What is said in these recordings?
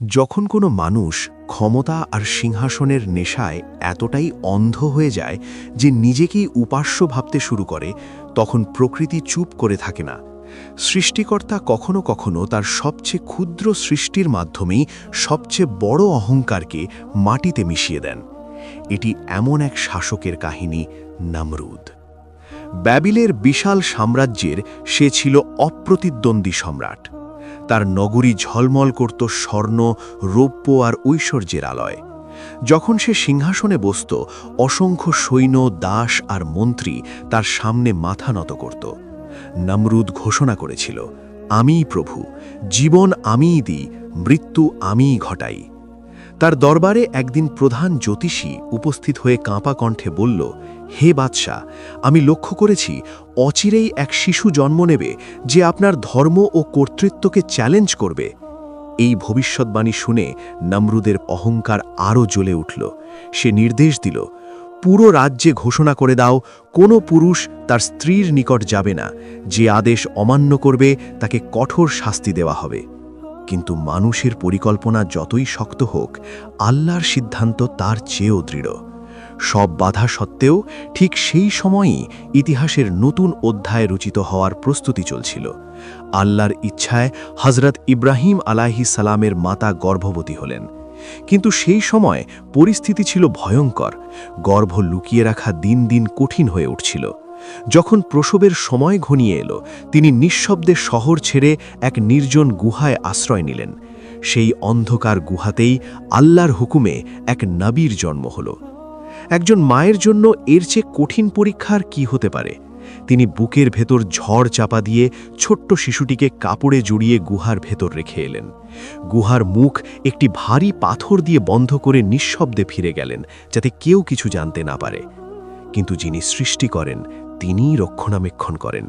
যখন কোনো মানুষ ক্ষমতা আর সিংহাসনের নেশায় এতটাই অন্ধ হয়ে যায় যে নিজেকেই উপাস্য ভাবতে শুরু করে, তখন প্রকৃতি চুপ করে থাকে না। সৃষ্টিকর্তা কখনো কখনো তার সবচেয়ে ক্ষুদ্র সৃষ্টির মাধ্যমেই সবচেয়ে বড় অহংকারকে মাটিতে মিশিয়ে দেন। এটি এমন এক শাসকের কাহিনী, নমরুদ। ব্যাবিলের বিশাল সাম্রাজ্যের সে ছিল অপ্রতিদ্বন্দ্বী সম্রাট। তার নগরী ঝলমল করত স্বর্ণ, রৌপ্য আর ঐশ্বর্যের আলয়। যখন সে সিংহাসনে বসত, অসংখ্য সৈন্য, দাস আর মন্ত্রী তার সামনে মাথা নত করত। নমরুদ ঘোষণা করেছিল, আমিই প্রভু, জীবন আমিই দিই, মৃত্যু আমিই ঘটাই। তার দরবারে একদিন প্রধান জ্যোতিষী উপস্থিত হয়ে কাঁপা কণ্ঠে বলল, হে বাদশাহ, আমি লক্ষ্য করেছি অচিরেই এক শিশু জন্ম নেবে যে আপনার ধর্ম ও কর্তৃত্বকে চ্যালেঞ্জ করবে। এই ভবিষ্যৎবাণী শুনে নমরুদের অহংকার আরও জ্বলে উঠল। সে নির্দেশ দিল, পুরো রাজ্যে ঘোষণা করে দাও, কোনো পুরুষ তার স্ত্রীর নিকট যাবে না। যে আদেশ অমান্য করবে তাকে কঠোর শাস্তি দেওয়া হবে। কিন্তু মানুষের পরিকল্পনা যতই শক্ত হোক, আল্লাহর সিদ্ধান্ত তার চেয়েও দৃঢ়। সব বাধা সত্ত্বেও ঠিক সেই সময়ই ইতিহাসের নতুন অধ্যায় রচিত হওয়ার প্রস্তুতি চলছিল। আল্লাহর ইচ্ছায় হযরত ইব্রাহিম আলাইহিস সালামের মাতা গর্ভবতী হলেন। কিন্তু সেই সময় পরিস্থিতি ছিল ভয়ঙ্কর। গর্ভ লুকিয়ে রাখা দিন দিন কঠিন হয়ে উঠছিল। যখন প্রসবের সময় ঘনিয়ে এলো, তিনি নিঃশব্দে শহর ছেড়ে এক নির্জন গুহায় আশ্রয় নিলেন। সেই অন্ধকার গুহাতেই আল্লাহর হুকুমে এক নবীর জন্ম হলো। একজন মায়ের জন্য এর চেয়ে কঠিন পরীক্ষার কি হতে পারে? তিনি বুকের ভেতর ঝড় চাপা দিয়ে ছোট্ট শিশুটিকে কাপড়ে জড়িয়ে গুহার ভেতর রেখে এলেন। গুহার মুখ একটি ভারী পাথর দিয়ে বন্ধ করে নিঃশব্দে ফিরে গেলেন, যাতে কেউ কিছু জানতে না পারে। কিন্তু যিনি সৃষ্টি করেন, তিনিই রক্ষণাবেক্ষণ করেন।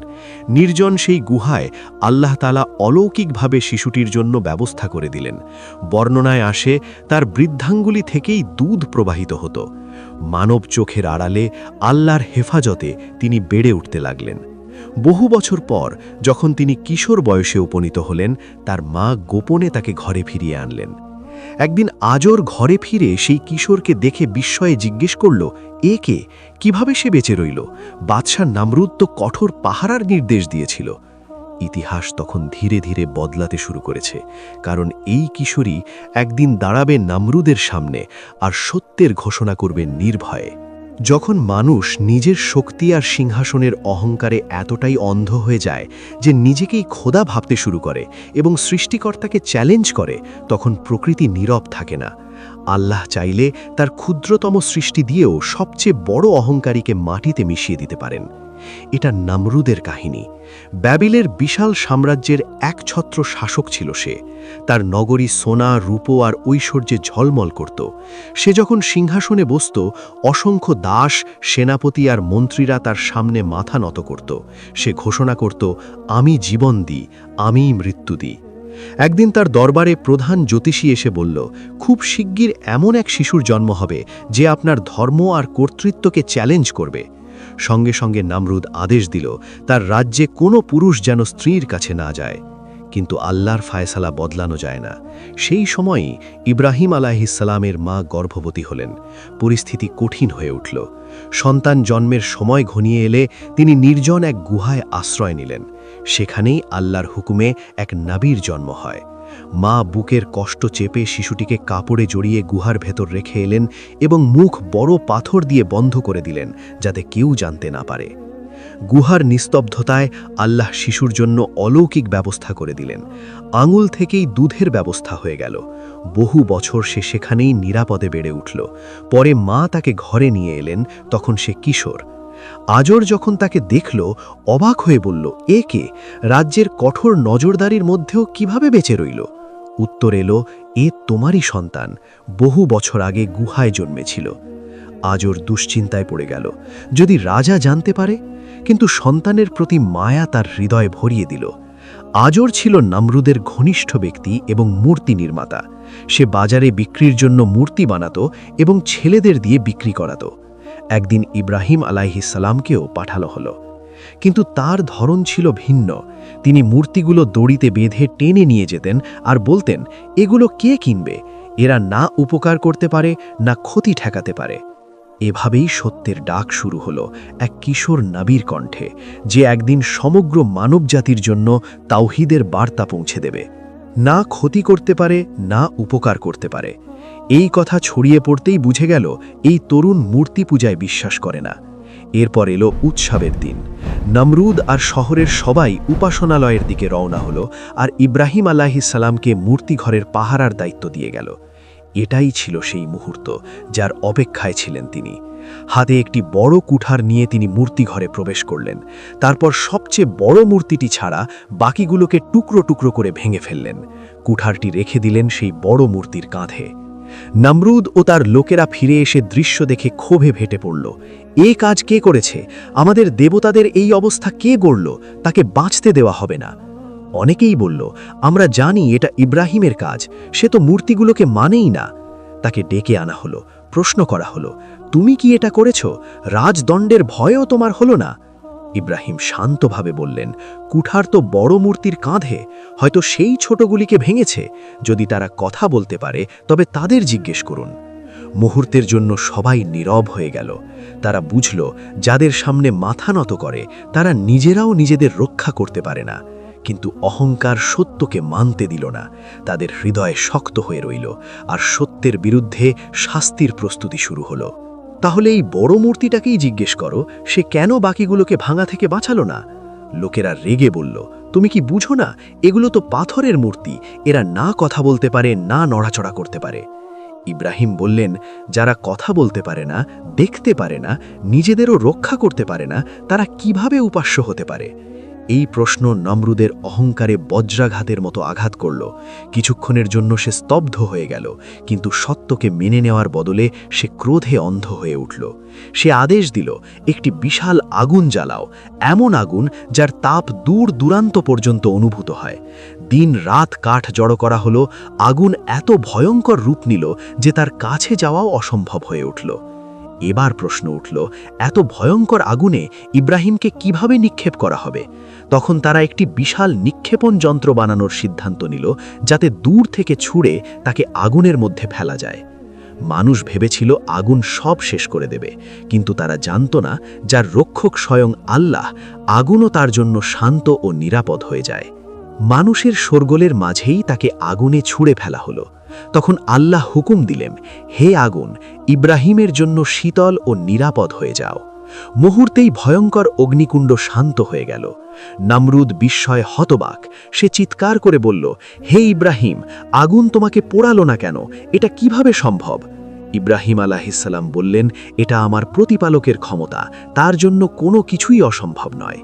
নির্জন সেই গুহায় আল্লাহ তাআলা অলৌকিকভাবে শিশুটির জন্য ব্যবস্থা করে দিলেন। বর্ণনায় আসে, তার বৃদ্ধাঙ্গুলি থেকেই দুধ প্রবাহিত হতো। মানব চোখের আড়ালে আল্লাহর হেফাজতে তিনি বেড়ে উঠতে লাগলেন। বহু বছর পর যখন তিনি কিশোর বয়সে উপনীত হলেন, তার মা গোপনে তাকে ঘরে ফিরিয়ে আনলেন। একদিন আজর ঘরে ফিরে সেই কিশোরকে দেখে বিস্ময়ে জিজ্ঞেস করল, এ কে? কিভাবে সে বেঁচে রইল? বাদশাহ নমরুদ তো কঠোর পাহারার নির্দেশ দিয়েছিল। ইতিহাস তখন ধীরে ধীরে বদলাতে শুরু করেছে, কারণ এই কিশোরী একদিন দাঁড়াবে নমরুদের সামনে আর সত্যের ঘোষণা করবে নির্ভয়ে। যখন মানুষ নিজের শক্তি আর সিংহাসনের অহংকারে এতটাই অন্ধ হয়ে যায় যে নিজেকেই খোদা ভাবতে শুরু করে এবং সৃষ্টিকর্তাকে চ্যালেঞ্জ করে, তখন প্রকৃতি নীরব থাকে না। আল্লাহ চাইলে তার ক্ষুদ্রতম সৃষ্টি দিয়েও সবচেয়ে বড় অহংকারীকে মাটিতে মিশিয়ে দিতে পারেন। এটা নমরুদের কাহিনী। ব্যাবিলের বিশাল সাম্রাজ্যের একছত্র শাসক ছিল সে। তার নগরী সোনা, রূপো আর ঐশ্বর্যে ঝলমল করত। সে যখন সিংহাসনে বসত, অসংখ্য দাস, সেনাপতি আর মন্ত্রীরা তার সামনে মাথা নত করত। সে ঘোষণা করত, আমি জীবন দিই, আমিই মৃত্যু দিই। একদিন তার দরবারে প্রধান জ্যোতিষী এসে বলল, খুব শিগগির এমন এক শিশুর জন্ম হবে যে আপনার ধর্ম আর কর্তৃত্বকে চ্যালেঞ্জ করবে। সঙ্গে সঙ্গে নমরুদ আদেশ দিল, তার রাজ্যে কোনো পুরুষ যেন স্ত্রীর কাছে না যায়। কিন্তু আল্লাহর ফায়সালা বদলানো যায় না। সেই সময়ই ইব্রাহিম আলাইহিস সালামের মা গর্ভবতী হলেন। পরিস্থিতি কঠিন হয়ে উঠল। সন্তান জন্মের সময় ঘনিয়ে এলে তিনি নির্জন এক গুহায় আশ্রয় নিলেন। সেখানেই আল্লাহর হুকুমে এক নবীর জন্ম হয়। মা বুকের কষ্ট চেপে শিশুটিকে কাপড়ে জড়িয়ে গুহার ভেতর রেখে এলেন এবং মুখ বড় পাথর দিয়ে বন্ধ করে দিলেন, যাতে কেউ জানতে না পারে। গুহার নিস্তব্ধতায় আল্লাহ শিশুর জন্য অলৌকিক ব্যবস্থা করে দিলেন। আঙুল থেকেই দুধের ব্যবস্থা হয়ে গেল। বহু বছর সে সেখানেই নিরাপদে বেড়ে উঠল। পরে মা তাকে ঘরে নিয়ে এলেন, তখন সে কিশোর। আজর যখন তাকে দেখল, অবাক হয়ে বলল, এ কে? রাজ্যের কঠোর নজরদারির মধ্যেও কিভাবে বেঁচে রইল? উত্তর এলো, এ তোমারই সন্তান, বহু বছর আগে গুহায় জন্মেছিল। আজর দুশ্চিন্তায় পড়ে গেল, যদি রাজা জানতে পারে। কিন্তু সন্তানের প্রতি মায়া তার হৃদয় ভরিয়ে দিল। আজর ছিল নমরুদের ঘনিষ্ঠ ব্যক্তি এবং মূর্তি নির্মাতা। সে বাজারে বিক্রির জন্য মূর্তি বানাতো এবং ছেলেদের দিয়ে বিক্রি করাতো। একদিন ইব্রাহিম আলাইহিস সালামকেও পাঠানো হলো। কিন্তু তার ধরন ছিল ভিন্ন। তিনি মূর্তিগুলো দড়িতে বেঁধে টেনে নিয়ে যেতেন আর বলতেন, এগুলো কে কিনবে? এরা না উপকার করতে পারে, না ক্ষতি ঠেকাতে পারে। এভাবেই সত্যের ডাক শুরু হলো এক কিশোর নবীর কণ্ঠে, যে একদিন সমগ্র মানবজাতির জন্য তাওহীদের বার্তা পৌঁছে দেবে। না ক্ষতি করতে পারে, না উপকার করতে পারে। এই কথা ছড়িয়ে পড়তেই বুঝে গেল এই তরুণ মূর্তি পূজায় বিশ্বাস করে না। এরপর এলো উৎসবের দিন। নমরুদ আর শহরের সবাই উপাসনালয়ের দিকে রওনা হলো, আর ইব্রাহিম আলাইহিস সালামকে মূর্তিঘরের পাহারার দায়িত্ব দিয়ে গেল। এটাই ছিল সেই মুহূর্ত যার অপেক্ষায় ছিলেন তিনি। হাতে একটি বড় কুঠার নিয়ে তিনি মূর্তিঘরে প্রবেশ করলেন। তারপর সবচেয়ে বড় মূর্তিটি ছাড়া বাকিগুলোকে টুকরো টুকরো করে ভেঙে ফেললেন। কুঠারটি রেখে দিলেন সেই বড় মূর্তির কাঁধে। নমরুদ ও তার লোকেরা ফিরে এসে দৃশ্য দেখে ক্ষোভে ফেটে পড়ল। এ কাজ কে করেছে? আমাদের দেবতাদের এই অবস্থা কে গড়ল? তাকে বাঁচতে দেওয়া হবে না। অনেকেই বলল, আমরা জানি এটা ইব্রাহিমের কাজ, সে তো মূর্তিগুলোকে মানেই না। তাকে ডেকে আনা হলো, প্রশ্ন করা হলো, তুমি কি এটা করেছ? রাজদণ্ডের ভয়ও তোমার হলো না? ইব্রাহিম শান্তভাবে বললেন, কুঠার তো বড় মূর্তির কাঁধে, হয়তো সেই ছোটগুলিকে ভেঙেছে। যদি তারা কথা বলতে পারে তবে তাদের জিজ্ঞেস করুন। মুহূর্তের জন্য সবাই নীরব হয়ে গেল। তারা বুঝল, যাদের সামনে মাথা নত করে তারা নিজেরাও নিজেদের রক্ষা করতে পারে না। কিন্তু অহংকার সত্যকে মানতে দিল না। তাদের হৃদয় শক্ত হয়ে রইল, আর সত্যের বিরুদ্ধে শাস্তির প্রস্তুতি শুরু হলো। তাহলে এই বড় মূর্তিটাকেই জিজ্ঞেস করো, সে কেন বাকিগুলোকে ভাঙা থেকে বাঁচালো না? লোকেরা রেগে বলল, তুমি কি বুঝো না, এগুলো তো পাথরের মূর্তি, এরা না কথা বলতে পারে, না নড়াচড়া করতে পারে। ইব্রাহিম বললেন, যারা কথা বলতে পারে না, দেখতে পারে না, নিজেদেরও রক্ষা করতে পারে না, তারা কিভাবে উপাস্য হতে পারে? এই প্রশ্ন নমরুদের অহংকারে বজ্রাঘাতের মতো আঘাত করল। কিছুক্ষণের জন্য সে স্তব্ধ হয়ে গেল, কিন্তু সত্যকে মেনে নেওয়ার বদলে সে ক্রোধে অন্ধ হয়ে উঠল। সে আদেশ দিল, একটি বিশাল আগুন জ্বালাও, এমন আগুন যার তাপ দূর দূরান্ত পর্যন্ত অনুভূত হয়। দিন রাত কাঠ জড়ো করা হলো। আগুন এত ভয়ঙ্কর রূপ নিল যে তার কাছে যাওয়াও অসম্ভব হয়ে উঠল। এবার প্রশ্ন উঠল, এত ভয়ঙ্কর আগুনে ইব্রাহিমকে কিভাবে নিক্ষেপ করা হবে? তখন তারা একটি বিশাল নিক্ষেপণ যন্ত্র বানানোর সিদ্ধান্ত নিল, যাতে দূর থেকে ছুঁড়ে তাকে আগুনের মধ্যে ফেলা যায়। মানুষ ভেবেছিল আগুন সব শেষ করে দেবে, কিন্তু তারা জানত না, যার রক্ষক স্বয়ং আল্লাহ, আগুনও তার জন্য শান্ত ও নিরাপদ হয়ে যায়। মানুষের শোরগোলের মাঝেই তাকে আগুনে ছুঁড়ে ফেলা হলো। তখন আল্লাহ হুকুম দিলেন, হে আগুন, ইব্রাহিমের জন্য শীতল ও নিরাপদ হয়ে যাও। মুহূর্তেই ভয়ঙ্কর অগ্নিকুণ্ড শান্ত হয়ে গেল। নমরুদ বিস্ময়ে হতবাক। সে চিৎকার করে বলল, হে ইব্রাহিম, আগুন তোমাকে পোড়ালো না কেন? এটা কিভাবে সম্ভব? ইব্রাহিম আলাইহিস সালাম বললেন, এটা আমার প্রতিপালকের ক্ষমতা, তার জন্য কোনো কিছুই অসম্ভব নয়।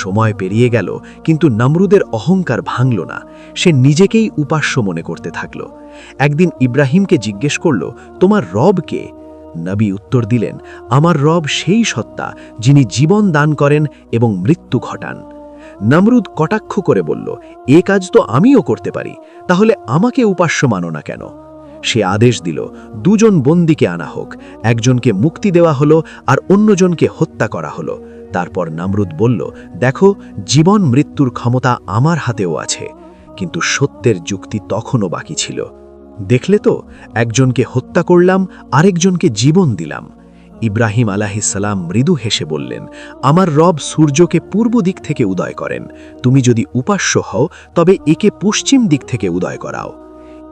সময় পেরিয়ে গেল, কিন্তু নমরুদের অহংকার ভাঙল না। সে নিজেকেই উপাস্য মনে করতে থাকল। একদিন ইব্রাহিমকে জিজ্ঞেস করল, তোমার রব কে? নবী উত্তর দিলেন, আমার রব সেই সত্তা যিনি জীবন দান করেন এবং মৃত্যু ঘটান। নমরুদ কটাক্ষ করে বলল, এ কাজ তো আমিও করতে পারি, তাহলে আমাকে উপাস্য মানো না কেন? সে আদেশ দিল, দুজন বন্দীকে আনা হোক। একজনকে মুক্তি দেওয়া হলো, আর অন্যজনকে হত্যা করা হলো। তারপর নমরুদ বলল, দেখো, জীবন মৃত্যুর ক্ষমতা আমার হাতেও আছে। কিন্তু সত্যের যুক্তি তখনও বাকি ছিল। দেখলে তো, একজনকে হত্যা করলাম, আরেকজনকে জীবন দিলাম। ইব্রাহিম আলাইহিস সালাম মৃদু হেসে বললেন, আমার রব সূর্যকে পূর্ব দিক থেকে উদয় করেন। তুমি যদি উপাস্য হও, তবে একে পশ্চিম দিক থেকে উদয় করাও।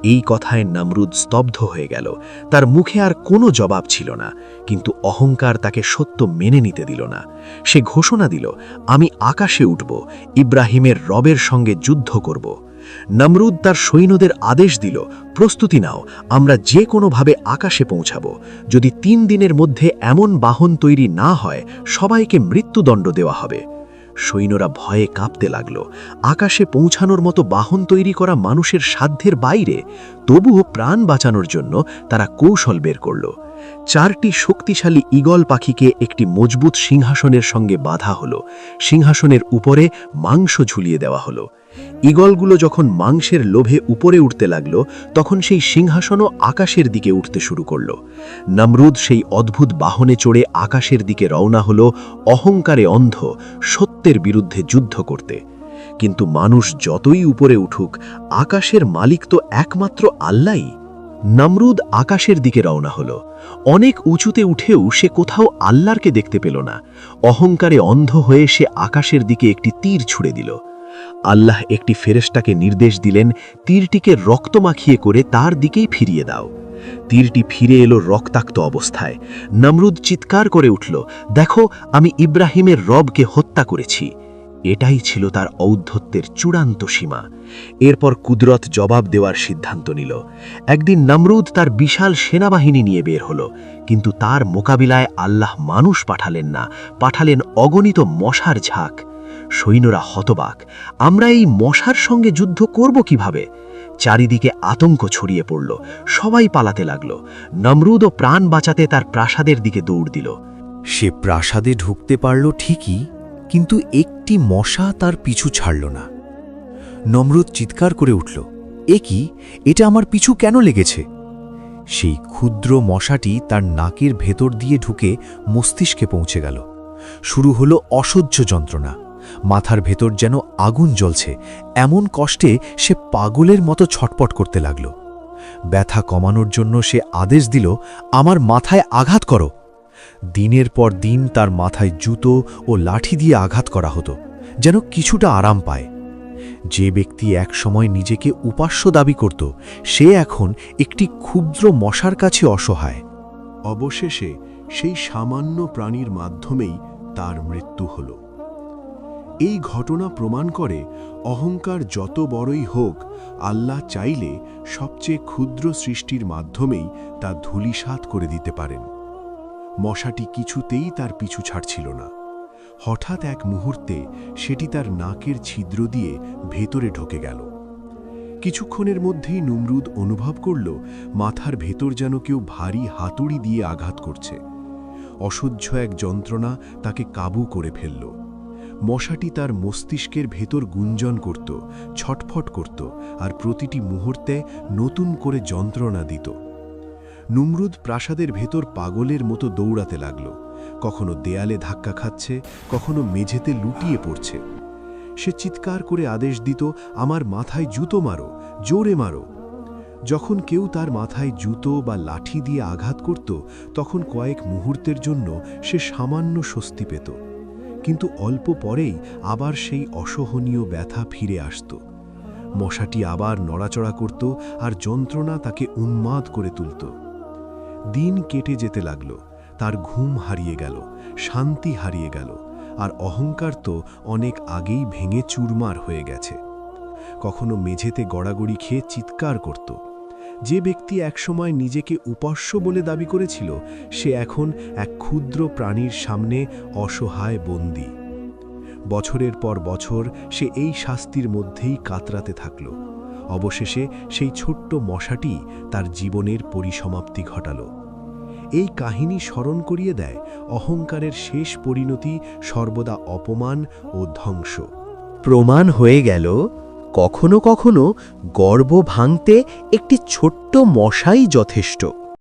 এই কথায় নমরুদ স্তব্ধ হয়ে গেল। তার মুখে আর কোনো জবাব ছিল না, কিন্তু অহংকার তাকে সত্য মেনে নিতে দিল না। সে ঘোষণা দিল, আমি আকাশে উঠব, ইব্রাহিমের রবের সঙ্গে যুদ্ধ করব। নমরুদ তার সৈন্যদের আদেশ দিল, প্রস্তুতি নাও, আমরা যে কোনোভাবে আকাশে পৌঁছাব। যদি 3 দিনের মধ্যে এমন বাহন তৈরি না হয়, সবাইকে মৃত্যুদণ্ড দেওয়া হবে। সৈন্যরা ভয়ে কাঁপতে লাগল। আকাশে পৌঁছানোর মতো বাহন তৈরি করা মানুষের সাধ্যের বাইরে। তবুও প্রাণ বাঁচানোর জন্য তারা কৌশল বের করল। 4টি শক্তিশালী ঈগল পাখিকে একটি মজবুত সিংহাসনের সঙ্গে বাঁধা হলো। সিংহাসনের উপরে মাংস ঝুলিয়ে দেওয়া হলো। ঈগলগুলো যখন মাংসের লোভে উপরে উঠতে লাগল, তখন সেই সিংহাসনও আকাশের দিকে উঠতে শুরু করল। নমরুদ সেই অদ্ভুত বাহনে চড়ে আকাশের দিকে রওনা হল, অহংকারে অন্ধ, সত্যের বিরুদ্ধে যুদ্ধ করতে। কিন্তু মানুষ যতই উপরে উঠুক, আকাশের মালিক তো একমাত্র আল্লাহই। নমরুদ আকাশের দিকে রওনা হল। অনেক উঁচুতে উঠেও সে কোথাও আল্লাহকে দেখতে পেল না। অহংকারে অন্ধ হয়ে সে আকাশের দিকে একটি তীর ছুড়ে দিল। আল্লাহ একটি ফেরেশতাকে নির্দেশ দিলেন, তীরটিকে রক্ত মাখিয়ে করে তার দিকেই ফিরিয়ে দাও। তীরটি ফিরে এলো রক্তাক্ত অবস্থায়। নমরুদ চিৎকার করে উঠল, দেখো, আমি ইব্রাহিমের রবকে হত্যা করেছি। এটাই ছিল তার ঔদ্ধত্যের চূড়ান্ত সীমা। এরপর কুদরত জবাব দেওয়ার সিদ্ধান্ত নিল। একদিন নমরুদ তার বিশাল সেনাবাহিনী নিয়ে বের হল, কিন্তু তার মোকাবিলায় আল্লাহ মানুষ পাঠালেন না, পাঠালেন অগণিত মশার ঝাঁক। সৈন্যরা হতবাক, আমরা এই মশার সঙ্গে যুদ্ধ করব কিভাবে? চারিদিকে আতঙ্ক ছড়িয়ে পড়ল, সবাই পালাতে লাগল। নমরুদও প্রাণ বাঁচাতে তার প্রাসাদের দিকে দৌড় দিল। সে প্রাসাদে ঢুকতে পারল ঠিকই, কিন্তু একটি মশা তার পিছু ছাড়ল না। নমরুদ চিৎকার করে উঠল, এ কি, এটা আমার পিছু কেন লেগেছে? সেই ক্ষুদ্র মশাটি তার নাকের ভেতর দিয়ে ঢুকে মস্তিষ্কে পৌঁছে গেল। শুরু হলো অসহ্য যন্ত্রণা। মাথার ভেতর যেন আগুন জ্বলছে, এমন কষ্টে সে পাগলের মতো ছটপট করতে লাগল। ব্যথা কমানোর জন্য সে আদেশ দিল, আমার মাথায় আঘাত করো। দিনের পর দিন তার মাথায় জুতো ও লাঠি দিয়ে আঘাত করা হতো, যেন কিছুটা আরাম পায়। যে ব্যক্তি একসময় নিজেকে উপাস্য দাবি করত, সে এখন একটি ক্ষুদ্র মশার কাছে অসহায়। অবশেষে সেই সামান্য প্রাণীর মাধ্যমেই তার মৃত্যু হল। এই ঘটনা প্রমাণ করে, অহংকার যত বড়ই হোক, আল্লাহ চাইলে সবচেয়ে ক্ষুদ্র সৃষ্টির মাধ্যমেই তা ধূলিসাৎ করে দিতে পারেন। মশাটি কিছুতেই তার পিছু ছাড়ছিল না। হঠাৎ এক মুহূর্তে সেটি তার নাকের ছিদ্র দিয়ে ভেতরে ঢোকে গেল। কিছুক্ষণের মধ্যেই নমরুদ অনুভব করল, মাথার ভেতর যেন কেউ ভারী হাতুড়ি দিয়ে আঘাত করছে। অসহ্য এক যন্ত্রণা তাকে কাবু করে ফেলল। মশাটি তার মস্তিষ্কের ভেতর গুঞ্জন করত, ছটফট করত, আর প্রতিটি মুহূর্তে নতুন করে যন্ত্রণা দিত। নমরুদ প্রাসাদের ভেতর পাগলের মতো দৌড়াতে লাগল। কখনো দেয়ালে ধাক্কা খাচ্ছে, কখনো মেঝেতে লুটিয়ে পড়ছে। সে চিৎকার করে আদেশ দিত, আমার মাথায় জুতো মারো, জোরে মারো। যখন কেউ তার মাথায় জুতো বা লাঠি দিয়ে আঘাত করত, তখন কয়েক মুহূর্তের জন্য সে সামান্য স্বস্তি পেত। কিন্তু অল্প পরেই আবার সেই অসহনীয় ব্যথা ফিরে আসত। মশাটি আবার নড়াচড়া করত, আর যন্ত্রণা তাকে উন্মাদ করে তুলত। দিন কেটে যেতে লাগল, তার ঘুম হারিয়ে গেল, শান্তি হারিয়ে গেল, আর অহংকার তো অনেক আগেই ভেঙে চুরমার হয়ে গেছে। কখনো মেঝেতে গড়াগড়ি খেয়ে চিৎকার করত। যে ব্যক্তি একসময় নিজেকে উপাস্য বলে দাবি করেছিল, সে এখন এক ক্ষুদ্র প্রাণীর সামনে অসহায় বন্দী। বছরের পর বছর সে এই শাস্তির মধ্যেই কাতরাতে থাকল। অবশেষে সেই ছোট্ট মশাটি তার জীবনের পরিসমাপ্তি ঘটাল। এই কাহিনী স্মরণ করিয়ে দেয়, অহংকারের শেষ পরিণতি সর্বদা অপমান ও ধ্বংস। প্রমাণ হয়ে গেল, কখনো কখনো গর্ব ভাঙতে একটি ছোট্ট মশাই যথেষ্ট।